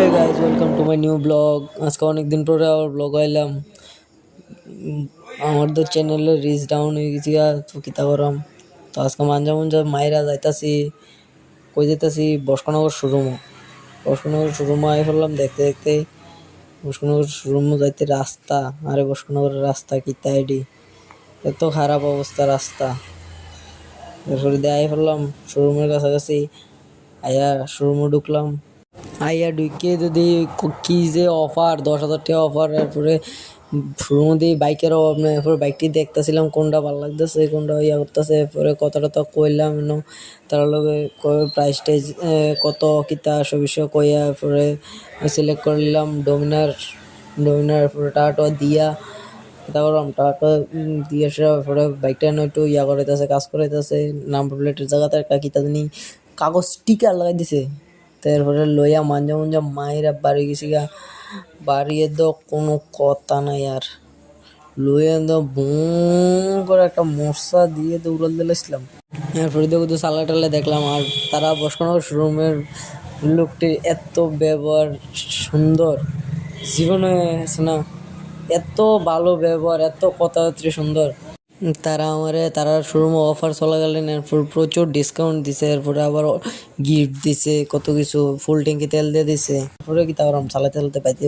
Hey guys, welcome to my new blog. আজকে অনেকদিন পরে আবার ব্লগ আইলাম। আমাদের চ্যানেলের রিচ ডাউন হয়ে গেছি, তো কিতা করাম। তো আজকে মাঞ্জা মাইরা যাইতাছি, কই যাইতাছি বস্কনগর শোরুমে আই ফেললাম। দেখতে দেখতে বস্কনগর শোরুমে যাইতে রাস্তা, আরে বস্কনগরের রাস্তা কিতা এডি, এত খারাপ অবস্থা রাস্তা। এরপরে দিয়ে আই ফেললাম শোরুমের কাছাকাছি। আয়া শোরুমে ঢুকলাম। আইয়া ঢুকে যদি কি যে অফার, 10,000 টাকা অফার। এরপরে শুরুর মধ্যেই বাইকের অভাব নেই। এরপরে বাইকটি দেখতেছিলাম কোনটা ভালো লাগতেছে, কোনটা ইয়া করতেছে। এরপরে কথাটা তো কইলাম তার লগে প্রাইস টাইস কত কিতা সব বিষয় কইয়া এরপরে সিলেক্ট করলাম ডোমিনার। এরপরে টাটা দিয়া তারপর টাটা দিয়ে এরপরে বাইকটা একটু ইয়া করাইতেছে, কাজ করাইতেছে। নাম্বার প্লেটের জায়গাতে একটা কিতা জানি কাগজ স্টিকার লাগাই দিছে। তারপরে লইয়া মাঞ্জা মায়েরা বাড়ি গেছি গা। বাড়িয়ে তো কোনো কথা নাই আর, লইয়া তো বুম করে একটা মশা দিয়ে তো উড়াল দিলাম। এরপরে দেখো তো সালা টালা দেখলাম। আর তারা বসকানোর শোরুমের লোকটির এত ব্যবহার সুন্দর, জীবনে আছে না এত ভালো ব্যবহার, এত কথাবার্তা সুন্দর। তারা শোরুমে অফার চলাকালীন এরপর প্রচুর ডিসকাউন্ট দিছে। এরপরে আবার গিফট দিছে, কত কিছু ফুল ট্যাঙ্কি তেল দিয়ে দিছে। এরপরে কি তারপর চালাতে পাইতে